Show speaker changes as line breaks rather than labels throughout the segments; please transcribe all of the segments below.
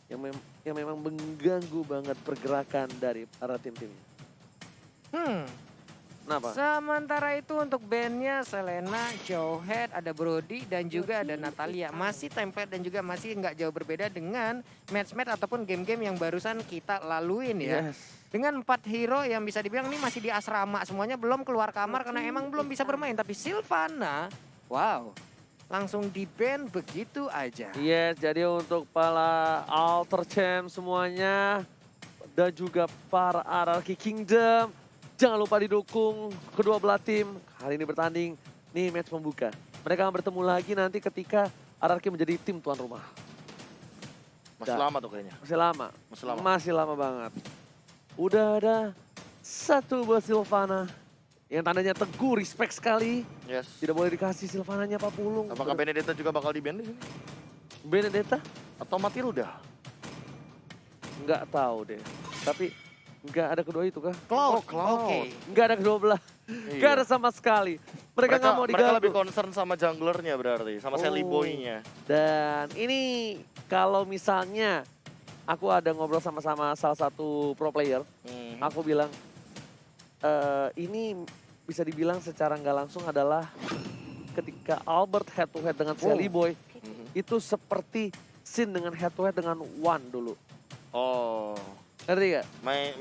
yang memang mengganggu banget pergerakan dari para tim-timnya. Kenapa?
Sementara itu untuk bandnya Selena, Jawhead, ada Brody dan juga ada Natalia. Masih template dan juga masih nggak jauh berbeda dengan match-match ataupun game-game yang barusan kita laluin ya.
Yes.
Dengan 4 hero yang bisa dibilang ini masih di asrama. Semuanya belum keluar kamar karena emang belum bisa bermain. Tapi Sylvana, wow, langsung di-ban begitu aja.
Yes, jadi untuk para Alter Champ semuanya dan juga para Ararki Kingdom, jangan lupa didukung kedua belah tim. Hari ini bertanding, nih match pembuka. Mereka akan bertemu lagi nanti ketika Ararki menjadi tim tuan rumah.
Masih lama tuh kayaknya.
Masih lama.
Masih lama.
Masih lama banget. Udah ada satu buat Sylvana. Yang tandanya teguh, respect sekali.
Yes.
Tidak boleh dikasih Sylvananya Pak Pulung.
Apakah Benedetta juga bakal di-ban di sini?
Benedetta?
Atau Matilda?
Nggak tahu deh. Tapi nggak ada kedua itu kah?
Cloud,
Cloud.
oke.
Nggak ada kedua belah. Nggak ada sama sekali. Mereka nggak mau
Mereka lebih
diganggu.
concern sama junglernya berarti, sama Sally Boy-nya.
Dan ini kalau misalnya aku ada ngobrol sama salah satu pro player. Aku bilang, ini bisa dibilang secara nggak langsung adalah ketika Albert head to head dengan Sally Boy, itu seperti Sin dengan head to head dengan One dulu.
Oh,
Ngerti gak?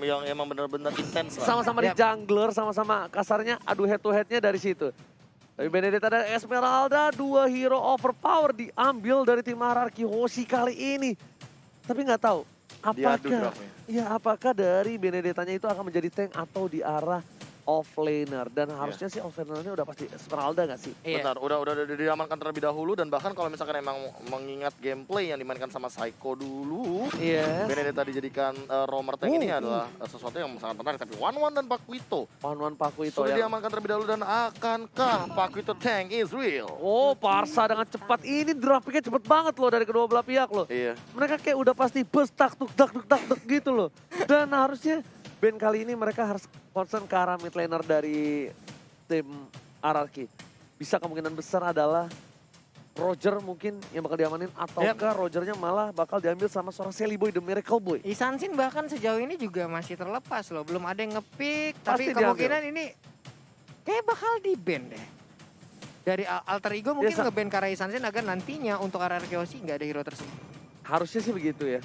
yang emang bener-bener intens lah.
Sama-sama di jungler, sama-sama kasarnya adu head to headnya dari situ. Tapi Benedetta dan Esmeralda, dua hero overpower diambil dari tim Ararki Hoshi kali ini. Tapi nggak tahu,
Diadu
apakah,
draftnya.
apakah dari Benedettanya itu akan menjadi tank atau di arah offlaner. Dan harusnya sih offlanernya udah pasti Esmeralda nggak sih?
Benar, udah diamankan terlebih dahulu dan bahkan kalau misalkan emang mengingat gameplay yang dimainkan sama Psycho dulu,
Iya.
Benedetta dijadikan roamer tank ini adalah sesuatu yang sangat menarik. Tapi One dan Pakuito
One Paku itu
sudah
yang...
diamankan terlebih dahulu dan akankah Pakuito tank is real?
Oh, Parsa dengan cepat. Ini drop picknya cepet banget loh dari kedua belah pihak loh.
Iya.
Mereka kayak udah pasti bus tak tuk dak gitu loh. Dan harusnya band kali ini mereka harus concern ke arah mid laner dari tim Ararki. Bisa kemungkinan besar adalah Roger mungkin yang bakal diamanin ataukah Rogernya malah bakal diambil sama seorang Sally Boy, The Miracle Boy.
Isansin bahkan sejauh ini juga masih terlepas loh. Belum ada yang ngepick, tapi
Pasti
kemungkinan ini kayak bakal di-ban deh. Dari Alter Ego mungkin nge-ban Kara Isansin agar nantinya untuk RRQ Hoshi nggak ada hero tersebut.
Harusnya sih begitu ya.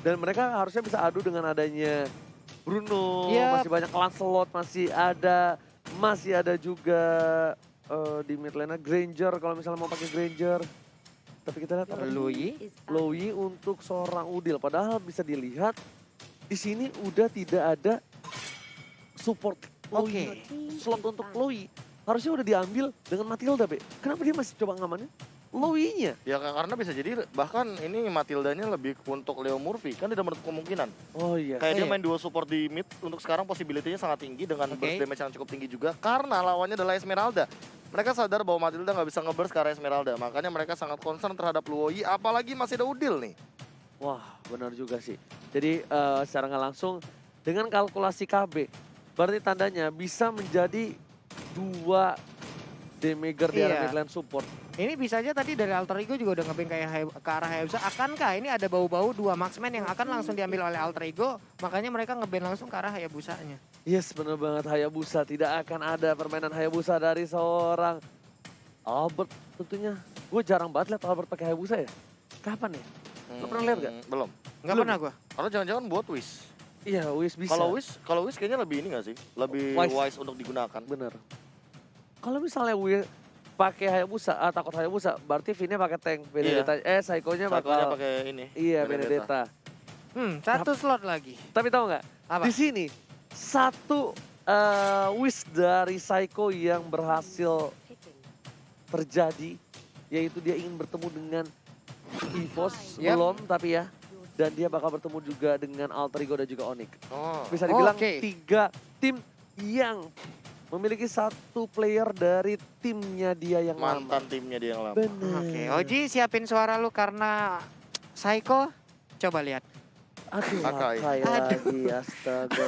Dan mereka harusnya bisa adu dengan adanya Bruno, masih banyak Lancelot, masih ada juga di mid lane Granger kalau misalnya mau pakai Granger. Tapi kita lihat Louis untuk seorang Udil. Padahal bisa dilihat di sini udah tidak ada support Louis. Slot untuk Louis harusnya udah diambil dengan Matilda, Be. Kenapa dia masih coba ngamanin Louis-nya?
Ya karena bisa jadi bahkan ini Matildanya lebih untuk Leo Murphy. Kan tidak menutup kemungkinan.
Oh iya.
Kayak dia main dua support di mid untuk sekarang possibility-nya sangat tinggi dengan burst damage yang cukup tinggi juga. Karena lawannya adalah Esmeralda. Mereka sadar bahwa Matilda nggak bisa nge-burst ke arah Esmeralda. Makanya mereka sangat concern terhadap Luoyi. Apalagi masih ada Udil nih.
Wah benar juga sih. Jadi secara nggak langsung dengan kalkulasi KB. Berarti tandanya bisa menjadi dua damager di arah mid lane support.
Ini bisa aja tadi dari Alter Ego juga udah nge-ban ke arah Hayabusa. Akankah ini ada bau-bau dua marksman yang akan langsung diambil oleh Alter Ego. Makanya mereka nge-ban langsung ke arah Hayabusanya.
Yes benar banget Hayabusa. Tidak akan ada permainan Hayabusa dari seorang Albert tentunya. Gue jarang banget lihat Albert pakai Hayabusa ya. Kapan ya? Lo pernah lihat gak?
Belum.
Nggak pernah gue.
Karena jangan-jangan buat Wish.
Iya Wish bisa.
Kalau Wish kayaknya lebih ini gak sih? Lebih wise untuk digunakan.
Bener. Kalau misalnya Wish pakai Hayabusa, takut Hayabusa, berarti Vinnya pakai tank. Benedetta, Psycho-nya bakal
pakai ini.
Iya Benedetta.
Satu slot lagi.
Tapi tahu nggak? Di sini satu wish dari Psycho yang berhasil terjadi, yaitu dia ingin bertemu dengan EVOS belum, tapi ya. Dan dia bakal bertemu juga dengan Alter Ego dan juga Onyx. Bisa dibilang 3 tim yang memiliki satu player dari timnya dia yang
mantan timnya dia yang lama.
Bener.
Oji siapin suara lu karena Psycho. Coba lihat.
Aduh, lagi astaga.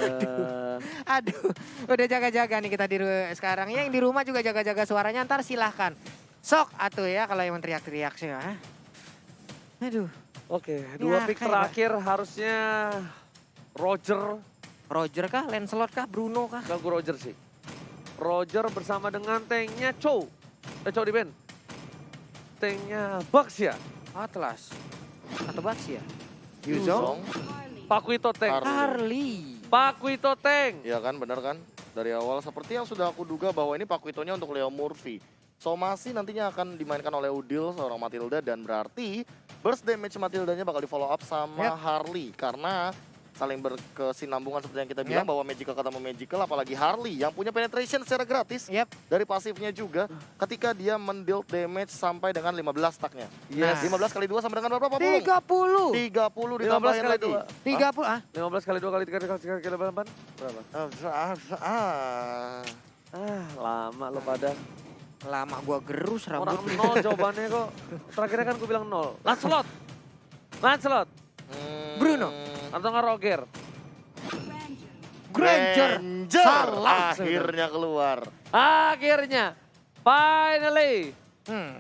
Aduh, udah jaga-jaga nih kita sekarang. Yang di rumah juga jaga-jaga suaranya, ntar silahkan. Sok atuh ya kalau yang teriak-teriak sih. Aduh.
Oke, 2 pick
kayak
terakhir harusnya Roger.
Roger kah, Lancelot kah, Bruno kah?
Ganggu Roger sih. Roger bersama dengan tanknya Chow. Chow di band. Tanknya Bucks ya.
Atlas. Atau Baxi ya?
Yuzong.
Pakuito tank.
Harley.
Pakuito tank.
Iya kan, benar kan? Dari awal seperti yang sudah aku duga bahwa ini Pakuitonya untuk Leo Murphy. Somasi nantinya akan dimainkan oleh Udil seorang Matilda dan berarti burst damage Matildanya bakal di follow up sama Harley karena saling berkesinambungan seperti yang kita bilang bahwa Magical ketemu Magical apalagi Harley yang punya penetration secara gratis dari pasifnya juga ketika dia mendeal damage sampai dengan 15 stacknya.
Yes.
15 kali 2 sama dengan berapa Pak Pulung?
30.
30 ditambahin
kali
lagi.
30 ah?
15 kali 2 kali 3 kali 8. Berapa? Lama lo pada.
Lama gua gerus
Orang
rambut.
0 jawabannya kok. Terakhirnya kan gue bilang 0. Lancelot. Lancelot.
Bruno.
Atau nggak Roger.
Granger. Salah.
Akhirnya keluar.
Akhirnya. Finally.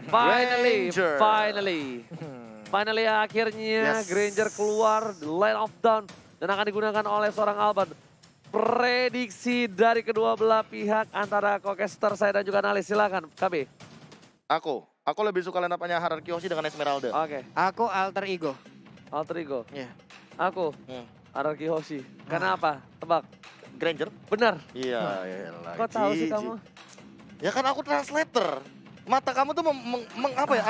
Granger.
Finally akhirnya Granger keluar. The Line of Dawn. Dan akan digunakan oleh seorang Alban. Prediksi dari kedua belah pihak antara Kokester saya dan juga analis. Silakan KB.
Aku lebih suka line up-nya Hierarchy Hoshi dengan Esmeralda.
Oke.
Aku alter ego.
Alter ego.
Iya.
Aku. Hierarchy Hoshi. Kenapa? Tebak.
Granger?
Benar.
Iya.
Kok tahu sih kamu?
Ya kan aku translator. Mata kamu tuh apa ya?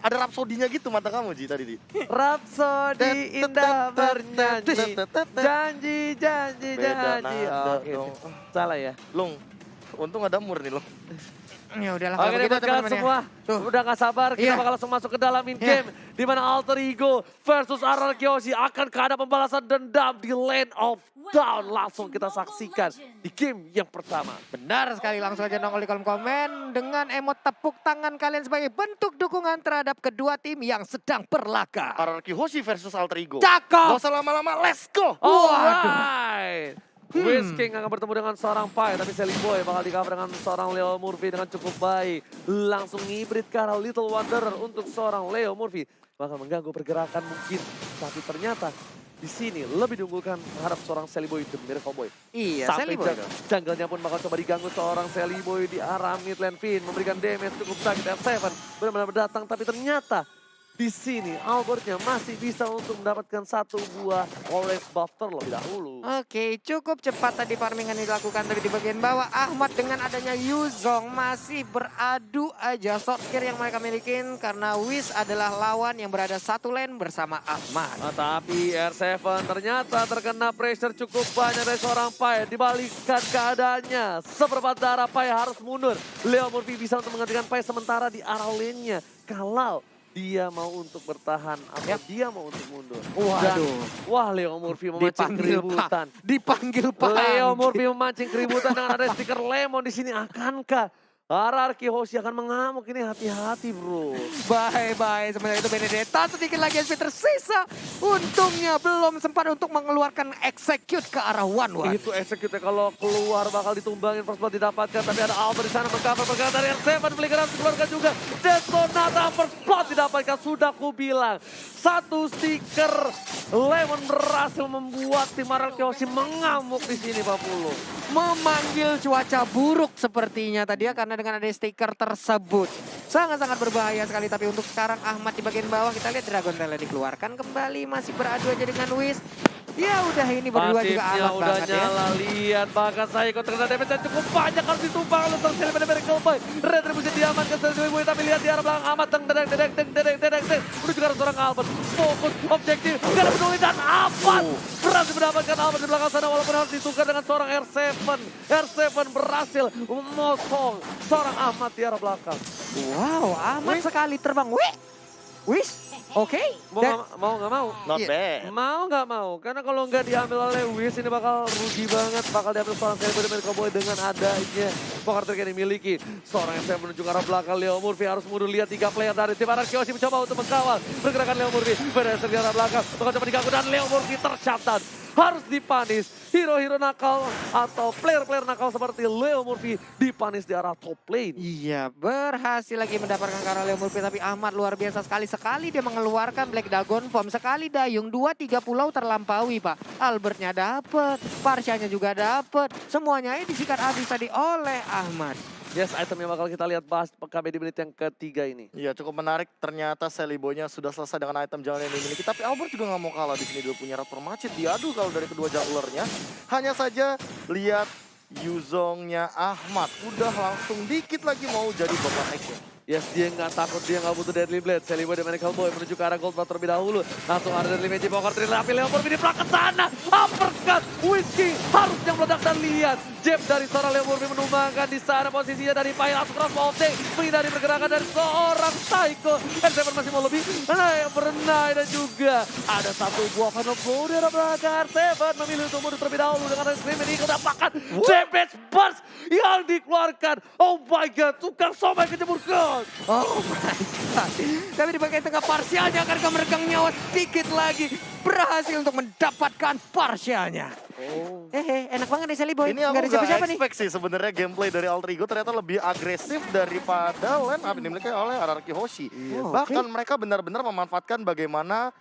Ada rapsodinya gitu mata kamu Ji tadi.
Rapsodi indah bernyanyi. Janji. Oke. Salah ya.
Lung, untung ada Mur nih Lung.
Ya udahlah
Oke, buat kalian semua. Udah gak sabar, kita bakal langsung masuk ke dalam in-game. Di mana Alter Ego versus Hierarchy Hoshi akan ada pembalasan dendam di Land of Dawn. Langsung kita saksikan di game yang pertama.
Benar sekali, langsung aja nongol di kolom komen dengan emot tepuk tangan kalian sebagai bentuk dukungan terhadap kedua tim yang sedang berlaga.
Hierarchy Hoshi versus Alter Ego.
Cakep.
Gak usah lama-lama, let's go.
Alright. Wiz King akan bertemu dengan seorang Pai, tapi Sally Boy bakal di-cover dengan seorang Leo Murphy dengan cukup baik. Langsung ngibrit ke arah Little Wanderer untuk seorang Leo Murphy. Bakal mengganggu pergerakan mungkin, tapi ternyata di sini lebih diunggulkan terhadap seorang Sally Boy, The Miracle Boy.
Iya, Sally Boy.
Jungle-nya pun bakal coba diganggu seorang Sally Boy di arah mid lane Finn. Memberikan damage cukup sakit R7. Benar-benar datang, tapi ternyata di sini Albertnya masih bisa untuk mendapatkan satu buah orange buff terlebih dahulu.
Oke, cukup cepat tadi farmingan dilakukan, tapi di bagian bawah Ahmad dengan adanya Yuzong masih beradu aja short kill yang mereka milikin karena Wiz adalah lawan yang berada satu lane bersama Ahmad.
Tapi R7 ternyata terkena pressure cukup banyak dari seorang Pai. Dibalikkan keadaannya, seperempat darah Pai harus mundur. Leo Murphy bisa untuk menggantikan Pai sementara di arah lane-nya. Kalau dia mau untuk bertahan atau dia mau untuk mundur.
Waduh.
Wah, Leo Murphy memancing keributan.
Dipanggil Pak.
Leo Murphy memancing keributan dengan ada stiker lemon di sini. Akankah Hierarchy Hoshi akan mengamuk? Ini hati-hati bro.
Bye-bye. Sementara itu Benedetta sedikit lagi SP tersisa. Untungnya belum sempat untuk mengeluarkan execute ke arah one-one.
Itu execute kalau keluar bakal ditumbangin, first blood didapatkan. Tapi ada Albert di sana mengcover pergerakan dari R7. Flicker dikeluarkan juga. Detonata first blood didapatkan. Sudah ku bilang. Satu stiker lemon berhasil membuat tim Hierarchy Hoshi mengamuk di sini Pak Pulung.
Memanggil cuaca buruk sepertinya tadi ya, karena dengan ada stiker tersebut. Sangat-sangat berbahaya sekali, tapi untuk sekarang Ahmad di bagian bawah kita lihat Dragon Tail dikeluarkan kembali, masih beradu aja dengan Wiz. Ya udah, ini berdua juga alat
udah
banget
nyala,
ya.
Lihat bahkan saya ikut terkena damage dan cukup banyak harus ditumpang oleh Tersil pada Miracle Boy. Retribusi diamankan Sally Boy, tapi lihat di arah belakang Ahmad dedek. Udah juga ada seorang Albert. Fokus, objektif, gak ada peduli dan Ahmad berhasil mendapatkan Albert di belakang sana walaupun harus ditukar dengan seorang R7. R7 berhasil memotong seorang Ahmad di arah belakang.
Wow, Ahmad sekali terbang. Wish. Oke.
Mau nggak mau?
Not bad.
Mau nggak mau? Karena kalau nggak diambil oleh Wiz ini bakal rugi banget. Bakal diambil seorang Sally Boy Miracle Boy dengan adanya poker trick yang dimiliki. Seorang yang menuju ke arah belakang. Leo Murphy harus mundur. Lihat 3 player dari tim Hierarchy Hoshi mencoba untuk mengkawal pergerakan Leo Murphy. Berhasil di arah belakang. Bakal coba diganggu dan Leo Murphy tercatat. Harus dipanis. Hero-hero nakal atau player-player nakal seperti Leo Murphy dipanis di arah top lane.
Iya, berhasil lagi mendapatkan karena Leo Murphy, tapi Ahmad luar biasa sekali dia mengeluarkan mengeluarkan Black Dragon Bomb. Sekali dayung, 2-3 pulau terlampaui Pak. Albertnya dapet, Parsianya juga dapet. Semuanya ini disikat habis tadi oleh Ahmad.
Yes, item yang bakal kita lihat bahas KB di menit yang ketiga ini.
Iya, cukup menarik. Ternyata Seliboy-nya sudah selesai dengan item jungle yang dimiliki. Tapi Albert juga nggak mau kalah di sini. Dia punya Raptor Macet. Diadu kalau dari kedua junglernya. Hanya saja lihat Yuzongnya Ahmad. Udah langsung dikit lagi mau jadi beban action.
Yes, dia nggak takut, dia nggak butuh Deadly Blade. Seliboy dan Medical Boy menuju ke arah Gold Bar terlebih dahulu. Langsung ada Deadly Magic Poker Drill, tapi Leopard ini pelak ke sana. Uppercut, Whiskey harusnya meledak dan lihat. Jab dari seorang Leopard menumbangkan di sana posisinya dari Pai. Langsung cross bolting, menghindari pergerakan dari seorang Psycho. R7 masih mau lebih, yang berenai dan juga ada satu buah final blow di arah belakang. R7 memilih untuk mundur terlebih dahulu dengan scream ini kedapatkan. Damage burst yang dikeluarkan. Oh my god, tukang somai kejemur gol.
Oh my god. Tapi di bagian tengah Parsianya akan meregang nyawa sedikit lagi. Berhasil untuk mendapatkan Parsianya.
Oh.
Enak banget nih Seliboy.
Ini aku
Nggak ada siapa-siapa
gak
nih.
expect sih sebenarnya gameplay dari Alter Ego ternyata lebih agresif daripada lane up yang dimiliki oleh Araraki Hoshi.
Iya.
Bahkan mereka benar-benar memanfaatkan bagaimana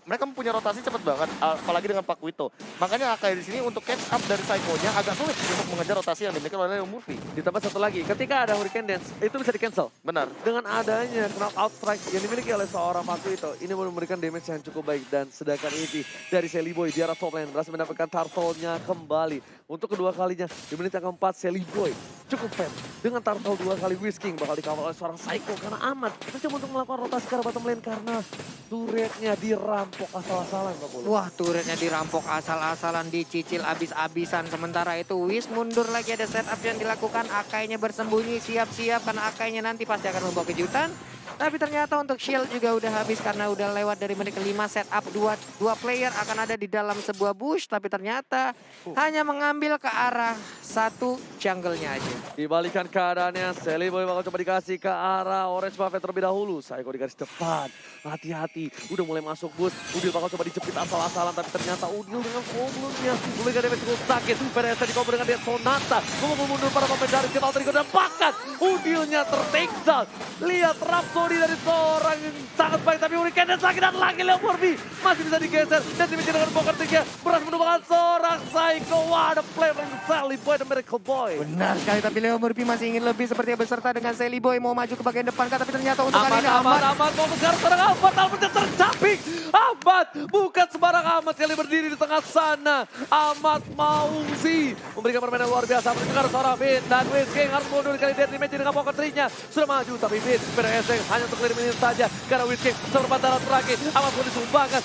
mereka mempunyai rotasi cepat banget, apalagi dengan Pak Wito. Makanya Akai di sini untuk catch up dari Psycho-nya agak sulit untuk mengejar rotasi yang dimiliki oleh Leo Murphy.
Ditambah satu lagi, ketika ada Hurricane Dance, itu bisa di-cancel.
Benar.
Dengan adanya knockout strike yang dimiliki oleh seorang Paku itu, ini memberikan damage yang cukup baik. Dan sedangkan ini dari Seliboy di arah top lane berhasil mendapatkan turtle-nya kembali. Untuk kedua kalinya di menit yang keempat, Seliboy cukup fair. Dengan turtle 2 kali whisking bakal dikawal oleh seorang Psycho. Karena Ahmad mencoba untuk melakukan rotasi ke arah bottom lane karena turretnya dirampok asal-asalan Pak Polo.
Wah, turretnya dirampok asal-asalan, dicicil abis-abisan. Sementara itu Wiz mundur lagi, ada setup yang dilakukan. Akainya bersembunyi, siap-siap karena Akainya nanti pasti akan membawa kejutan. Tapi ternyata untuk shield juga udah habis karena udah lewat dari menit kelima. Setup dua player akan ada di dalam sebuah bush. Tapi ternyata hanya mengambil ke arah satu jungle-nya aja.
Dibalikan keadaannya, Seliboy bakal coba dikasih ke arah Orange Buffet terlebih dahulu. Psycho di garis depan, hati-hati, udah mulai masuk boost. Udil bakal coba dijepit asal-asalan, tapi ternyata Udil dengan Foglunnya memberikan damage cukup sakit. PDS di cover dengan dia Sonata, memukul mundur para pemain dari tim Alter Ego dan bahkan Udilnya tertinggal. Lihat Rhapsody dari seorang yang sangat baik, tapi Hurricane dan sakit dan lagi Leo Murphy masih bisa digeser dan dimiliki dengan Poker 3 berhasil menumbangkan seorang Psycho. Wah, ada play dari Seliboy dan Miracle Boy.
Benar sekali, tapi Leo Murphy masih ingin lebih seperti beserta dengan Seliboy. Mau maju ke bagian depan kan, tapi ternyata untuk kali ini
Ahmad mau mengejar seorang Ahmad, Ahmadnya tercapik. Ahmad bukan sembarang Ahmad kali berdiri di tengah sana. Ahmad Mauzi memberikan permainan luar biasa. Mendengar seorang Bin dan Whiskey harus mundur kali dia dimage dengan Poker 3-nya. Sudah maju tapi Bin beresek hanya untuk clear minute saja. Karena Whiskey sempat darat terakhir. Ahmad pun disumbangkan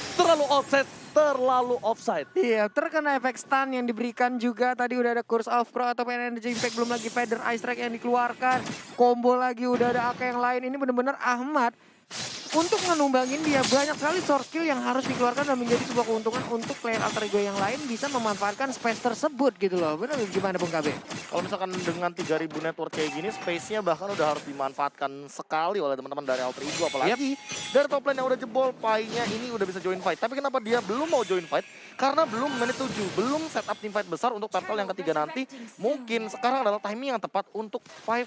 terlalu offside.
Iya, terkena efek stun yang diberikan juga. Tadi udah ada Curse of Pro atau Energy Impact, belum lagi Feather Ice Strike yang dikeluarkan. Combo lagi udah ada AK yang lain. Ini benar-benar Ahmad untuk menumbangin dia. Banyak sekali source skill yang harus dikeluarkan dan menjadi sebuah keuntungan untuk player Alter Ego yang lain bisa memanfaatkan space tersebut gitu loh. Benar gimana Bung KB?
Kalau misalkan dengan 3000 network kayak gini, space-nya bahkan udah harus dimanfaatkan sekali oleh teman-teman dari Alter Ego. Apalagi dari top lane yang udah jebol, Pai-nya ini udah bisa join fight. Tapi kenapa dia belum mau join fight? Karena belum menit 7, belum setup team fight besar untuk turtle yang ketiga nanti. Mungkin sekarang adalah timing yang tepat untuk 5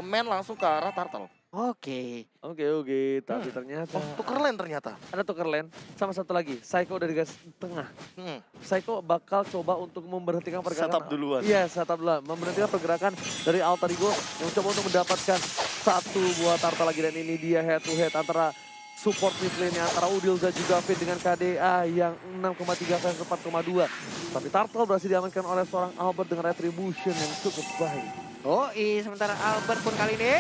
man langsung ke arah turtle.
Oke.
Oke, tapi ternyata
Tuker lane ternyata.
ada tuker lane sama satu lagi. Psycho dari garis tengah. Psycho bakal coba untuk memberhentikan pergerakan.
Setup duluan.
Iya, setup duluan. Memberhentikan pergerakan dari Alter Ego yang coba untuk mendapatkan satu buah turtle lagi. Dan ini dia head to head antara support mid lane antara Udil dan juga Fit dengan KDA yang 6,3 versus 4,2. Tapi turtle berhasil diamankan oleh seorang Albert dengan retribution yang cukup baik.
Sementara Albert pun kali ini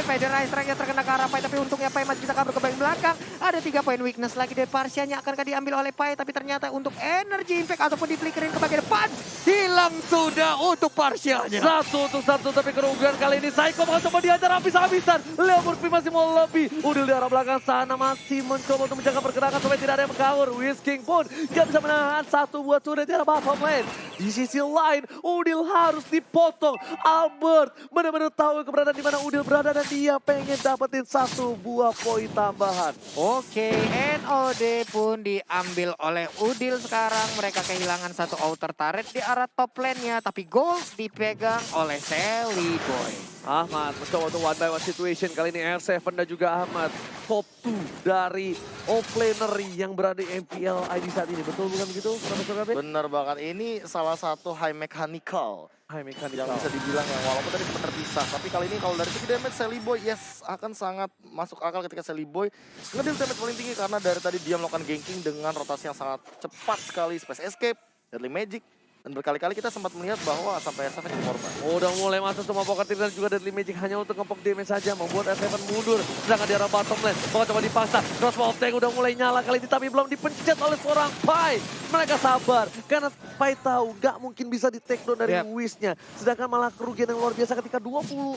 Feather Ice Strike yang terkena ke arah Pai, tapi untungnya Pai masih bisa kabur ke bagian belakang. Ada 3 poin weakness lagi dari Parsianya, akankah diambil oleh Pai, tapi ternyata untuk Energy Impact ataupun diflickerin ke bagian depan, hilang sudah untuk Parsianya.
Satu untuk satu, tapi kerugian kali ini Psycho bakal coba diajar habis-habisan. Leo Murphy masih mau lebih. Udil di arah belakang sana masih mencoba untuk menjaga pergerakan supaya tidak ada yang mengkawur. Whisking pun gak bisa menahan satu buah turret di arah bottom lane. Di sisi lain, Udil harus dipotong. Albert benar-benar tahu keberadaan di mana Udil berada dan dia pengen dapetin 1 buah poin tambahan.
Oke, NOD pun diambil oleh Udil sekarang. Mereka kehilangan 1 outer turret di arah top lane-nya. Tapi gold dipegang oleh Sally Boy.
Ahmad mencoba untuk one by one situation. Kali ini R7 dan juga Ahmad. Top 2 dari offlaner yang berada di MPL ID saat ini. Betul bukan begitu, Profesor Gabe?
Bener banget, ini salah satu high mechanical
Hai
yang bisa dibilang ya, walaupun tadi sempat terpisah. Tapi kali ini kalau dari segi damage, Sally Boy yes akan sangat masuk akal ketika Sally Boy ngedeal damage paling tinggi karena dari tadi dia melakukan ganking dengan rotasi yang sangat cepat sekali, space escape, deadly magic. Dan berkali-kali kita sempat melihat bahwa sampai R7 itu korban.
Udah mulai masuk semua Poketir dan juga Deadly Magic hanya untuk ngepok damage saja. Membuat R7 mundur. Sedangkan di arah bottom lane. Poket coba dipaksa. Crossbow tank udah mulai nyala kali ini. Tapi belum dipencet oleh seorang Pai. Mereka sabar. Karena Pai tahu gak mungkin bisa di take down dari Wish-nya. Sedangkan malah kerugian yang luar biasa ketika 40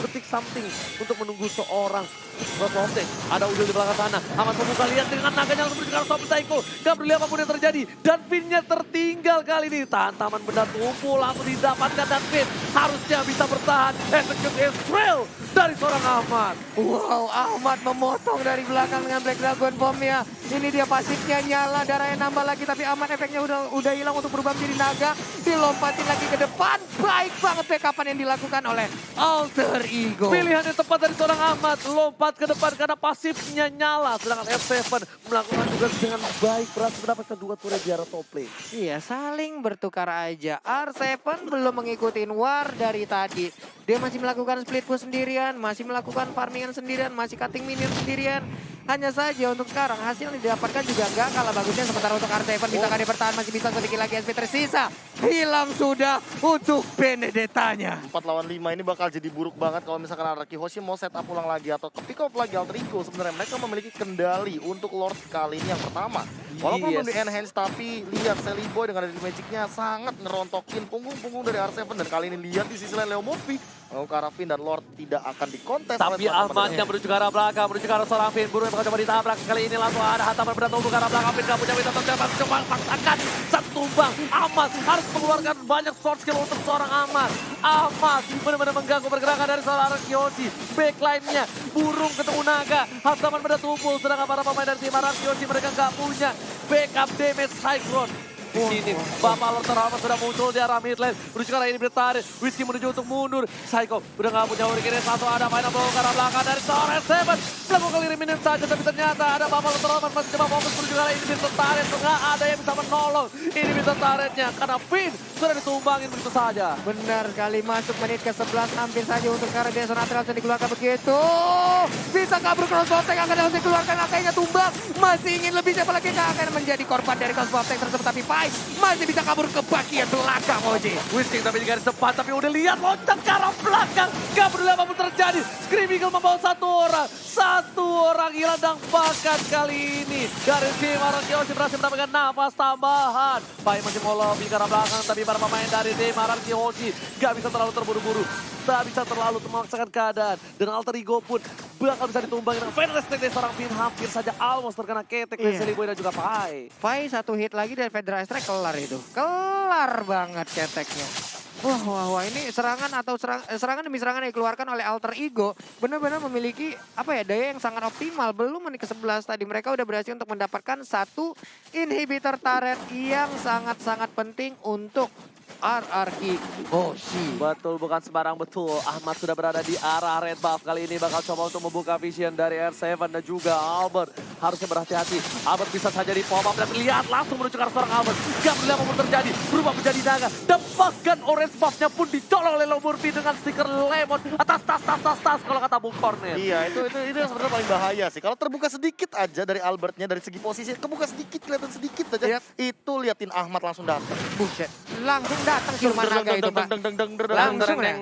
detik something. Untuk menunggu seorang Crossbow tank. Ada Udil di belakang sana. Ahmad membuka lihat dengan naganya langsung menuju ke arah Soft Psycho. Gak peduli apapun yang terjadi. Dan pinnya tertinggal kali ini. Taman benda tumpul langsung didapatkan dan Pin harusnya bisa bertahan. Execute Trail dari seorang Ahmad.
Wow, Ahmad memotong dari belakang dengan Black Dragon Bomb-nya. Ini dia pasifnya nyala, darahnya nambah lagi. Tapi Ahmad efeknya udah hilang untuk berubah menjadi naga. Dilompatin lagi ke depan. Baik banget backupan yang dilakukan oleh Alter Ego.
Pilihan yang tepat dari seorang Ahmad. Lompat ke depan karena pasifnya nyala. Sedangkan R7 melakukan juga dengan baik. Berhasil mendapatkan 2 turret di arah top lane.
Iya, saling bertukar aja. R7 belum mengikuti war dari tadi. Dia masih melakukan split push sendirian, masih melakukan farmingan sendirian, masih cutting minion sendirian. Hanya saja untuk sekarang hasil yang didapatkan juga nggak kalah bagusnya. Sementara untuk R7 bisa kali bertahan, masih bisa sedikit lagi SP tersisa. Hilang sudah untuk Benedettanya.
4 lawan 5 ini bakal jadi buruk banget kalau misalkan Araki Hoshi mau set up ulang lagi atau pick up lagi Alter Ego. Sebenarnya mereka memiliki kendali untuk Lord kali ini yang pertama. Walaupun belum di enhance tapi lihat Sally Boy dengan dari magicnya sangat ngerontokin punggung-punggung dari R7. Dan kali ini lihat di sisi lain Leo Murphy. Karafin dan Lord tidak akan dikontes.
Tapi Ahmadnya menuju ke arah belakang, menuju ke arah seorang Finn. Buru yang bakal coba ditabrak. Kali ini langsung ada hantaman berat untuk ke arah belakang. Finn gak punya minta terjebak, coba paksakan. 1 tumbang. Ahmad harus mengeluarkan banyak sword skill untuk seorang Ahmad. Ahmad benar-benar mengganggu pergerakan dari seorang Kyoshi. Backline-nya burung ketemu naga. Hantaman berat tumpul. Sedangkan para pemain dari tim Kyoshi mereka gak punya backup damage Cyclone. Di sini Bapak Lord terhormat sudah muncul di arah mid lane. Menuju ke arah ini bertarik. Whiskey menuju untuk mundur. Psycho udah gak punya Hurricane. Satu ada main ke arah belakang dari seorang R7. Melakukan kali minion saja tapi ternyata ada Bapak Lord terhormat masih coba fokus menuju ke arah ini bisa tarik. Nggak ada yang bisa menolong. Ini bisa taretnya karena Finn sudah ditumbangin begitu saja.
Benar sekali, masuk menit ke-11 hampir saja untuk sekarang dia Sonatras yang dikeluarkan begitu. Bisa kabur crossbow tank akan langsung dikeluarkan, angkanya tumbang. Masih ingin lebih, siapa lagi yang akan menjadi korban dari crossbow tank tersebut. Tapi Pai masih bisa kabur ke bagian belakang Oji.
Whiskey tapi di garis depan tapi udah lihat loncat ke arah belakang. Gak peduli apapun terjadi. Scream Eagle membawa 1 orang. 1 orang hilang dan bakat kali ini. Dari tim Kyoshi berhasil mendapatkan nafas tambahan. Pai masih mau lobby ke arah belakang tapi para pemain dari tim Kyoshi gak bisa terlalu terburu-buru. Tak bisa terlalu memaksakan keadaan. Dan Alter Ego pun bakal bisa ditumbangin dengan Feather Strike dari seorang Finn. Hampir saja almost terkena ketek dari Sally Boy dan juga Pai.
Pai 1 hit lagi dari Feather Strike kelar itu. Kelar banget keteknya. Wah, ini serangan atau serangan demi serangan yang dikeluarkan oleh Alter Ego benar-benar memiliki daya yang sangat optimal. Belum menit ke-11 tadi mereka udah berhasil untuk mendapatkan 1 inhibitor turret yang sangat-sangat penting untuk RRQ Hoshi.
Betul, bukan sembarang betul. Ahmad sudah berada di arah red buff. Kali ini bakal coba untuk membuka vision dari R7 dan juga Albert. Harusnya berhati-hati. Albert bisa saja di pop up dan lihat langsung menuju ke arah seorang Albert. Gak peduli apapun terjadi. Berubah menjadi naga. Dan bahkan orange buff-nya pun dicolong oleh Leo Murphy dengan stiker lemon. Atas tas kalau kata Bung Cornet.
Iya, itu yang sebenarnya paling bahaya sih. Kalau terbuka sedikit aja dari Albertnya, dari segi posisi, kebuka sedikit, kelihatan sedikit aja. Itu liatin Ahmad langsung datang.
Buset. Langsung datang siluman naga itu, Pak. Langsung ya.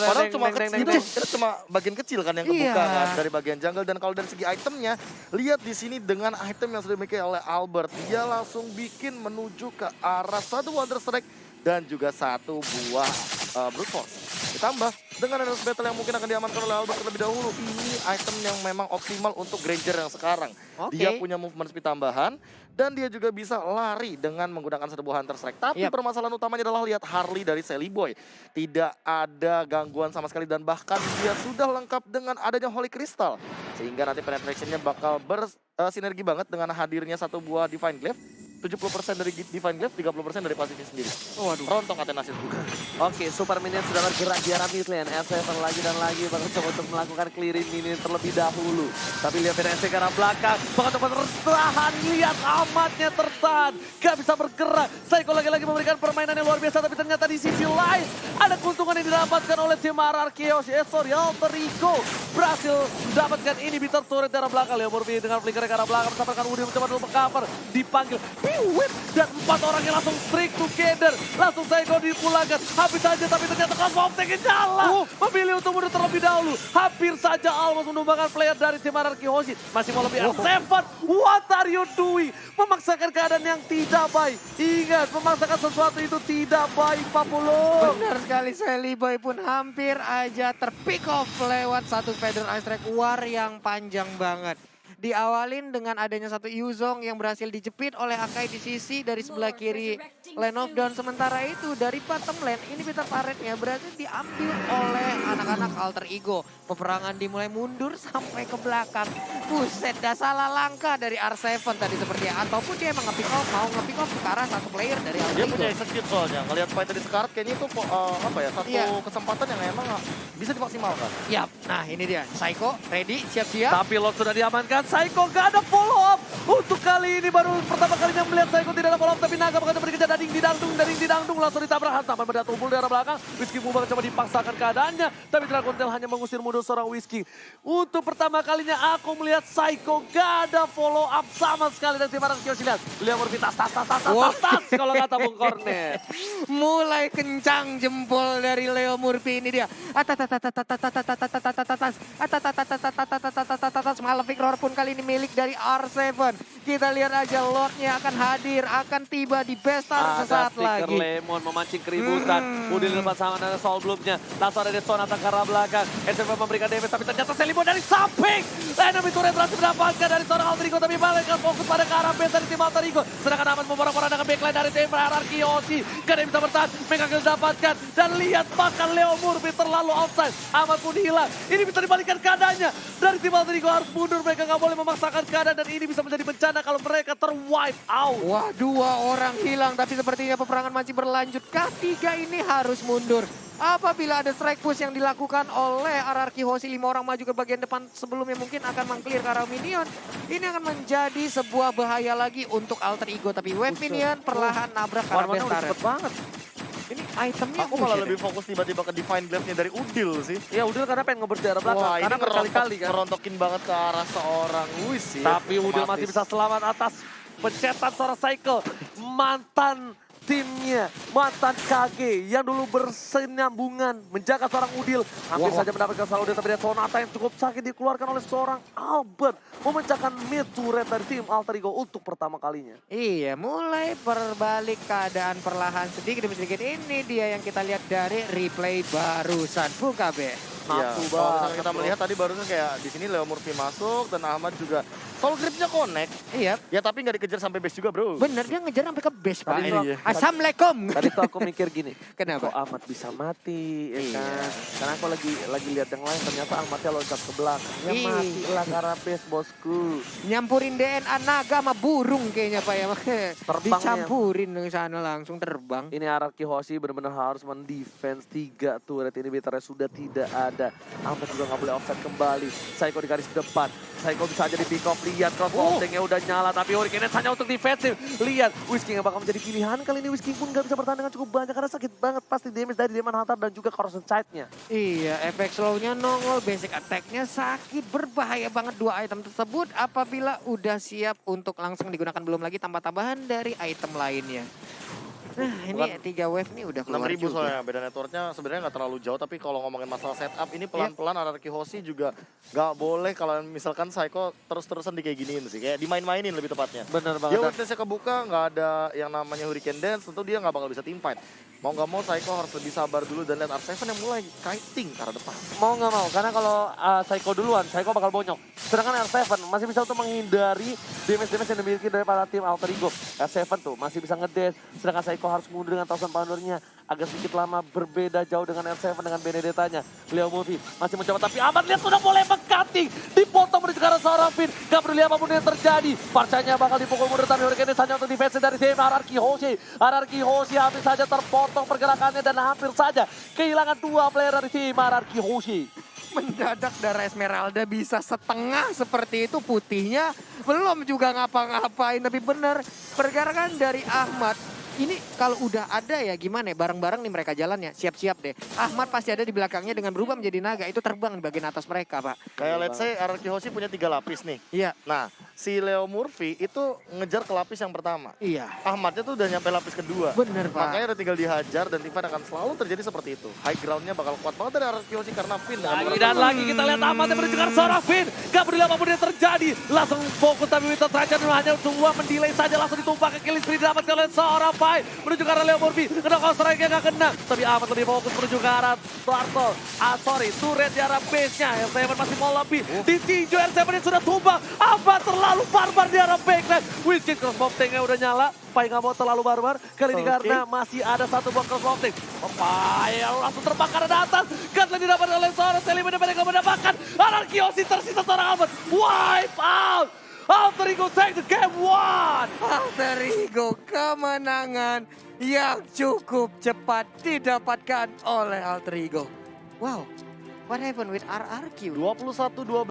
Padahal cuma kecil, itu cuma bagian kecil kan yang kebuka kan dari bagian jungle. Dan kalau dari segi itemnya, lihat di sini dengan item yang sudah dimiliki oleh Albert, dia langsung bikin menuju ke arah 1 Wonder Strike dan juga 1 buah Brute Force. Ditambah dengan Endless Battle yang mungkin akan diamankan oleh Albert terlebih dahulu. Ini item yang memang optimal untuk Granger yang sekarang.
Oke.
Dia punya movement speed tambahan. Dan dia juga bisa lari dengan menggunakan serbu Hunter Strike. Tapi permasalahan utamanya adalah lihat Harley dari Sally Boy. Tidak ada gangguan sama sekali dan bahkan dia sudah lengkap dengan adanya Holy Crystal. Sehingga nanti penetration-nya bakal bersinergi banget dengan hadirnya satu buah Divine Glaive. 70% dari Divine Glaive, 30% dari pasifnya sendiri.
Waduh.
Rontok Athenasis juga.
Oke, Super Minion sudah bergerak di arah mid lane. S7 lagi dan lagi mencoba untuk melakukan clearing minion terlebih dahulu. Tapi lihat PNSC ke arah belakang. Coba tertahan, lihat amatnya tertahan. Gak bisa bergerak. Psycho lagi-lagi memberikan permainan yang luar biasa. Tapi ternyata di sisi lain ada keuntungan yang didapatkan oleh tim RR Chaos. Alter Ego berhasil mendapatkan inhibitor turret di arah belakang. Leo Murphy dengan flicker ke arah belakang. Mendapatkan Woody mencoba dulu mengcover. Dipanggil. Whip dan 4 orangnya langsung strict together. Langsung Psycho dipulangkan. Habis saja tapi ternyata Cosmo Optic nyala. Memilih untuk mundur terlebih dahulu. Hampir saja Almas menumbangkan player dari tim RRQ Hoshi. Masih mau lebih R7. What are you doing? Memaksakan keadaan yang tidak baik. Ingat, memaksakan sesuatu itu tidak baik, Papulo.
Benar sekali, Sally Boy pun hampir aja terpick off lewat satu Feather Ice Strike war yang panjang banget. Diawalin dengan adanya satu Yuzong yang berhasil dijepit oleh Akai di sisi dari sebelah kiri lane of down. Sementara itu dari bottom lane ini Peter Parrotnya berhasil diambil oleh anak-anak Alter Ego. Peperangan dimulai mundur sampai ke belakang. Buset, dah salah langkah dari R7 tadi sepertinya. Ataupun dia emang nge-pick off, mau nge-pick off ke arah satu player dari Alter
Dia
Ego.
punya execute soalnya. Ngelihat fight tadi Scarlet kayaknya itu satu kesempatan yang emang bisa dimaksimalkan.
Yap, nah ini dia. Psycho, ready, siap-siap.
Tapi Lord sudah diamankan. Psycho gak ada follow up. Untuk kali ini baru pertama kalinya melihat Psycho tidak ada follow up. Tapi Naga bakal berkejar dading didangdung. Langsung ditabrak sampai pada tubuh dari arah belakang. Whiskey Mubang coba dipaksakan keadaannya. Tapi Dragon Tail hanya mengusir mundur seorang Whiskey. Untuk pertama kalinya aku melihat Psycho gak ada follow up sama sekali dari tim Arang Kiyoshi. Lihat, Leo Murphy tas. Kalau kata Bung Kornet.
Mulai kencang jempol dari Leo Murphy ini dia. Malefic Roar pun kali ini milik dari R7. Kita lihat aja Lordnya akan hadir, akan tiba di Bestar sesaat lagi.
Ada Lemon memancing keributan. Udah dilepas sama Nana Soul Bloom-nya. Langsung ada Sonata ke arah belakang. S7 memberikan damage tapi ternyata Selimo dari samping. Enemy turret berhasil mendapatkan dari seorang Alter Ego. Tapi balik fokus pada ke arah base dari tim Alter Ego. Sedangkan Ahmad memborong-borong dengan backline dari tim RR Kiyoshi. Gak ada yang bisa bertahan. Mega Kill dapatkan. Dan lihat bahkan Leo Murphy terlalu outside. Ahmad pun hilang. Ini bisa dibalikan keadaannya. Dari tim Alter Ego harus mundur. Mereka gak boleh memaksakan keadaan. Dan ini bisa menjadi bencana kalau mereka terwipe out.
Wah, 2 orang hilang. Tapi sepertinya peperangan masih berlanjut. K3 ini harus mundur. Apabila ada strike push yang dilakukan oleh RRQ Hoshi, 5 orang maju ke bagian depan sebelumnya mungkin akan meng-clear ke arah minion. Ini akan menjadi sebuah bahaya lagi untuk Alter Ego. Tapi wave minion perlahan nabrak ke arah base turret.
Cepet banget.
Ini itemnya
Aku malah lebih fokus tiba-tiba ke Divine Glaive-nya dari Udil sih.
Ya Udil karena pengen ngebers di arah belakang.
Wah, ini
Karena berkali-kali kan.
merontokin banget ke arah seorang Luis sih.
Tapi Udil masih bisa selamat atas pencetan seorang Cycle. Mantan timnya, mantan KG yang dulu bersenambungan menjaga seorang Udil. Hampir saja mendapatkan seorang Udil, tapi dia Sonata yang cukup sakit dikeluarkan oleh seorang Albert. Memecahkan mid turret dari tim Alter Ego untuk pertama kalinya.
Iya, mulai berbalik keadaan perlahan sedikit demi sedikit. Ini dia yang kita lihat dari replay barusan. Buka B.
Iya, kalau misalnya kita melihat tadi barusan kayak di sini Leo Murphy masuk dan Ahmad juga soul gripnya connect.
Iya.
Ya tapi nggak dikejar sampai base juga bro.
Bener, dia ngejar sampai ke base, Pak.
Tadi
Assalamualaikum.
Tadi tuh aku mikir gini,
Kenapa?
kok Ahmad bisa mati, ya
Iya.
kan? Karena aku lagi lihat yang lain, ternyata Ahmadnya loncat ke belakang. Ya
Iya.
matilah karena base, bosku.
Nyampurin DNA naga sama burung kayaknya, Pak ya.
Terbang
Dicampurin ke sana langsung terbang.
Ini Araki Hoshi benar-benar harus mendefense 3 turret ini, Bitternya sudah tidak ada. Ahmad juga nggak boleh offset kembali. Psycho di garis depan. Psycho bisa aja di pick off. Lihat crossbow-nya udah nyala, tapi Hurricane hanya untuk defensif. Lihat, Whiskey yang bakal menjadi pilihan kali ini. Whiskey pun nggak bisa bertahan dengan cukup banyak karena sakit banget pasti damage dari Demon Hunter dan juga Corrosion Sight-nya.
Iya, efek slow-nya nongol, basic attack-nya sakit. Berbahaya banget 2 item tersebut apabila udah siap untuk langsung digunakan, belum lagi tambah-tambahan dari item lainnya. Nah ini 3 wave nih udah keluar
6.000
juga.
soalnya, beda networknya sebenarnya nggak terlalu jauh, tapi kalau ngomongin masalah setup ini pelan-pelan Araki Hoshi juga nggak boleh kalau misalkan Psycho terus-terusan di kayak giniin sih, kayak dimain-mainin lebih tepatnya.
Bener
Dia
banget.
weakness-nya kebuka, nggak ada yang namanya Hurricane Dance, tentu dia nggak bakal bisa teamfight. Mau nggak mau Psycho harus lebih sabar dulu dan lihat R7 yang mulai kiting ke arah depan.
Mau nggak mau, karena kalau Psycho duluan, Psycho bakal bonyok. Sedangkan R7 masih bisa untuk menghindari damage-damage yang dimiliki dari para tim Alter Ego. R7 tuh masih bisa ngedash, sedangkan Psycho harus mundur dengan 1000 Poundernya. Agak sedikit lama, berbeda jauh dengan R7 dengan Benedettanya. Leo Murphy masih mencoba, tapi Ahmad lihat sudah mulai mengcutting. Dipotong menuju ke arah seorang Finn, gak peduli apapun yang terjadi. Parcanya bakal dipukul mundur, tapi Hurricane hanya untuk defense dari tim Araki Hoshi. Araki Hoshi hampir saja terpotong pergerakannya dan hampir saja kehilangan 2 player dari tim Araki Hoshi.
Mendadak darah Esmeralda bisa setengah seperti itu, putihnya belum juga ngapa-ngapain. Tapi bener pergerakan dari Ahmad. Ini kalau udah ada ya gimana ya, bareng-bareng nih mereka jalan ya, siap-siap deh. Ahmad pasti ada di belakangnya dengan berubah menjadi naga, itu terbang di bagian atas mereka, Pak.
Kayak let's say Araki Hoshi punya 3 lapis nih.
Iya.
Nah, si Leo Murphy itu ngejar ke lapis yang pertama.
Iya.
Ahmadnya tuh udah nyampe lapis kedua.
Bener, Pak.
Makanya udah tinggal dihajar dan teamfight akan selalu terjadi seperti itu. High groundnya bakal kuat banget dari Araki Hoshi karena Finn.
Lagi dan lagi kita lihat Ahmad yang menunjukkan seorang Finn. Gak peduli apapun yang terjadi. Langsung fokus tapi Winter Trajan hanya dua mendelay saja. Langsung ditumpah ke killing spree didapatkan oleh seorang Pai. Menuju ke arah Leo Murphy. Kena counter strike gak kena. Tapi Ahmad lebih fokus menuju ke arah Turtle. Turret di arah base-nya. R7 masih mau lebih. Ditinju R7 yang sudah tumbang. Ahmad terlalu barbar di arah backline. Wincin crossbow tank-nya udah nyala. Pai gak mau terlalu barbar. Kali ini karena masih ada satu buah crossbow tank. Pai langsung terbang ke arah atas. Gatling didapatkan oleh seorang Selly. Benar-benar gak mendapatkan. Anarki Hoshi tersisa seorang Ahmad. Wipe out. Alter Ego take the game 1.
Alter Ego kemenangan yang cukup cepat didapatkan oleh Alter Ego. Wow, what happened with RRQ?
21-12.